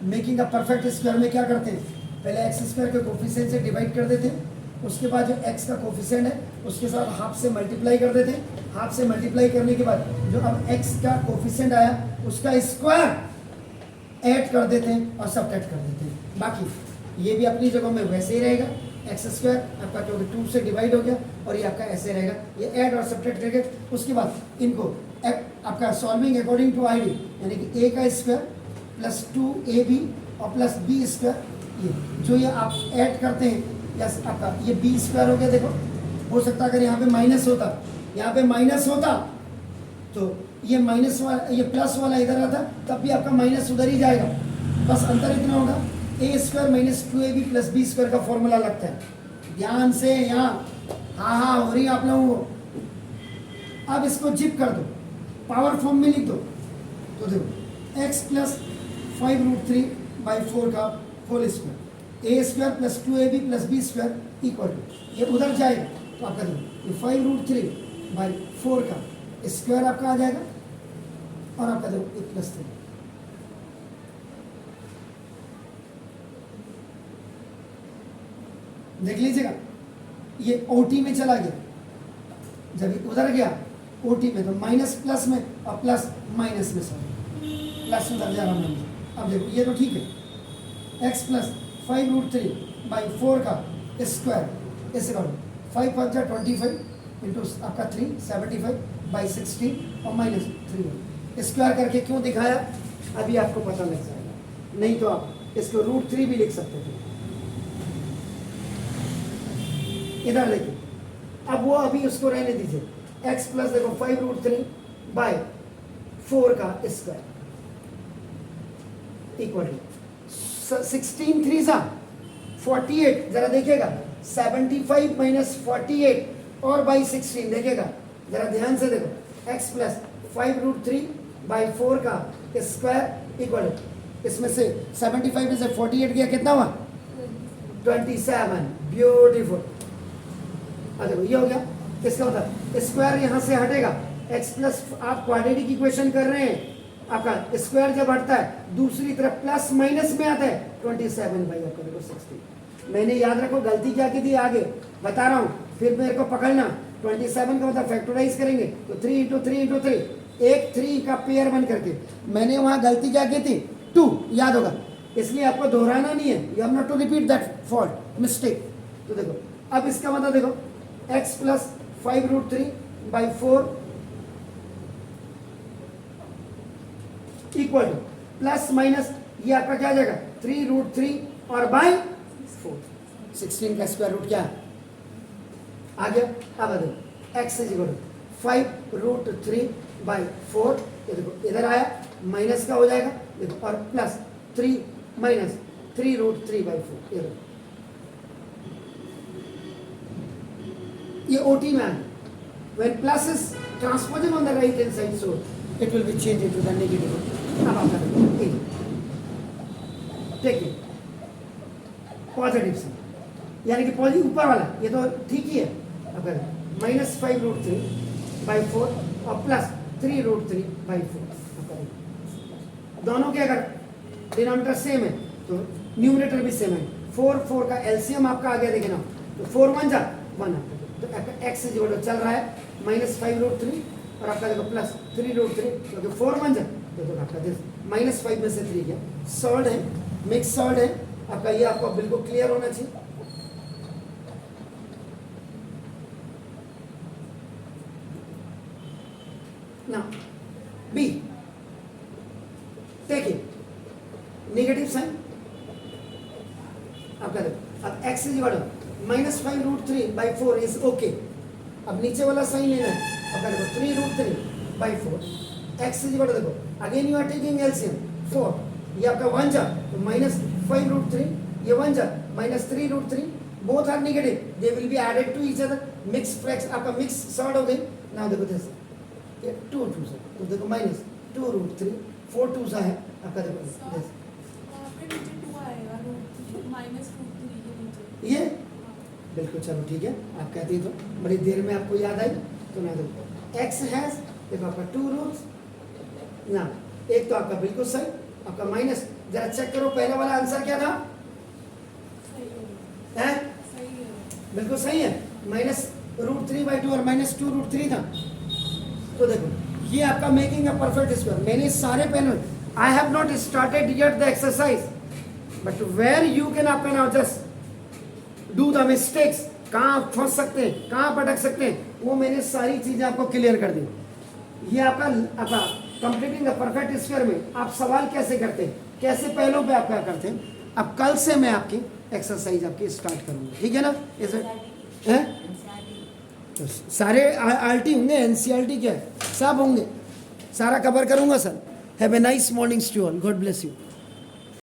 मेकिंग अ परफेक्ट स्क्वायर में क्या करते हैं, पहले एक्स स्क्वायर के कोफिशिएंट से डिवाइड कर देते हैं, उसके बाद जो x का कोफिशिएंट है उसके साथ हाफ से मल्टीप्लाई कर देते हैं। हाफ से मल्टीप्लाई करने के बाद जो अब x का कोफिशिएंट आया उसका स्क्वायर ऐड कर देते हैं और सब्ट्रैक्ट कर देते हैं। बाकी ये भी अपनी जगह में वैसे ही रहेगा, एक्स स्क्वायर आपका क्योंकि 2 से डिवाइड हो गया और ये आपका ऐसे रहेगा, ये ऐड और सब्ट्रैक्ट करके उसके बाद इनको आपका सॉल्विंग अकॉर्डिंग टू आईडी, यानी कि a का स्क्वायर +2ab और +b², ये जो ये आप ऐड करते हैं यस आपका ये b² हो गया। देखो हो सकता अगर यहाँ पे माइनस होता, यहाँ पे माइनस होता तो ये माइनस वाला ये प्लस वाला इधर आता तब भी आपका माइनस उधर ही जाएगा, बस अंतर इतना होगा a² - 2ab + b² का फॉर्मूला लगता है। ध्यान से यहाँ हाँ हो रही है आप लोगों को। अब इसको जिप कर दो, पावर फॉर्म में लिख दो, तो देखो x + 5√3/4 का whole square a² + 2ab + b² = ये उधर जाएगा तो आपका देखो ये 5√3/4 का स्क्वायर आपका आ जाएगा और आपका देखो ये +3। देख लीजिएगा ये OT में चला गया, जब ये उधर गया OT में तो माइनस प्लस में और प्लस माइनस में, सॉरी प्लस उधर जा रहा हूँ। अब देखो ये तो ठीक है, x + 5√3/4 का स्क्वायर इस 5 5 जा 25 इंटू आपका 3 75/16 और -3 स्क्वायर करके क्यों दिखाया अभी आपको पता लग जाएगा, नहीं तो आप इसको √3 भी लिख सकते थे। इधर देखिए अब वो अभी उसको रहने दीजिए, x + देखो 5√3/4 का स्क्वायर इक्वल 16 3 सा 48, जरा देखिएगा 75 - 48 और बाई 16 देखिएगा, जरा ध्यान से देखो x + 5√3/4 का स्क्वायर इक्वल, इसमें से 75 में से 48 गया कितना हुआ 27, ब्यूटीफुल। देखो ये हो गया, इसका मतलब स्क्वायर यहाँ से हटेगा, x+ आप क्वाड्रेटिक इक्वेशन कर रहे हैं, आपका स्क्वायर जब हटता है दूसरी तरफ प्लस माइनस में आता है 27 भाई आपका देखो 60। मैंने याद रखो गलती क्या की थी, आगे बता रहा हूँ फिर मेरे को पकड़ना। 27 का मतलब फैक्टराइज करेंगे तो 3 × 3 × 3 एक 3 का पेयर बन करके, मैंने वहाँ गलती क्या की थी 2, याद होगा, इसलिए आपको दोहराना नहीं है, you have not to repeat that fault mistake. तो देखो अब इसका मतलब देखो x + 5√3/4 equal to plus minus ये आपका क्या आ जाएगा 3√3 और बाई 4, 16 का स्क्वायर रूट क्या आ गया। अब देखो x = 5√3/4, ये देखो इधर आया माइनस का हो जाएगा, देखो, और प्लस 3 माइनस 3√3/4, ये OT में आ गया. When plus is transposing on the right hand side, so it will be changed into the negative. अब आप करेंगे टेक इट पॉजिटिव से, यानी कि पॉजिटिव ऊपर वाला ये तो ठीक ही है. अगर -5√3/4 और प्लस 3√3/4 दोनों के अगर डिनोमिनेटर सेम है तो न्यूमरेटर भी सेम है. 4 का एलसीएम आपका आ गया, देखे ना, तो 4 1 जा 1 आपका, तो आपका एक्स जो चल रहा है -5√3 और आपका देखो प्लस 3√3, क्योंकि 4 1 जा तो आपका -5 में से 3 गया. सॉल्ड है, मिक्स सॉल्ड है आपका, ये आपको बिल्कुल क्लियर होना चाहिए. ना we take it negative sign आपका देखो. अब x is equal -5√3/4 is okay. अब नीचे वाला साइन लेना है आपका देखो 3√3/4 एक्स इज इक्वल देखो, again you are taking LCM 4, ये आपका 1 जा तो -5√3, ये 1 जा -3√3, both are negative, they will be added to each other. Mix fraction आपका मिक्स सॉल्व हो गई. नाउ देखो दिस ये 2 2 से तो देखो -2√3, 4 2 सा है आपका देखो दिस आपके नीचे 2 आएगा, -√3 के नीचे ये बिल्कुल. चलो ठीक है, आप कहती हैं तो बड़ी देर में आपको याद आई. तो मैं देखो एक्स हैज देखो आपका 2 रूट्स ना, एक तो आपका बिल्कुल सही, आपका माइनस, जरा चेक करो पहले वाला आंसर क्या था, सही है, है सही है. बिल्कुल सही है. -√3/2 और -2√3 था. तो देखो ये आपका मेकिंग अ परफेक्ट स्क्वायर. मैंने सारे pen, I have not started yet the exercise, but where you can आपका now just do the mistakes, कहाँ आप फंस सकते हैं, कहाँ भटक सकते हैं, वो मैंने सारी चीजें आपको क्लियर कर दी. ये आपका कंप्लीटिंग द परफेक्ट स्क्वायर में आप सवाल कैसे करते हैं, कैसे पहलों पे आप क्या करते हैं. अब कल से मैं आपकी एक्सरसाइज आपकी स्टार्ट करूंगा, ठीक है ना. इसे हैं तो सारे आरटी होंगे, एनसीईआरटी क्या है, सब होंगे, सारा कवर करूंगा sir. Have a nice mornings to all, God bless you.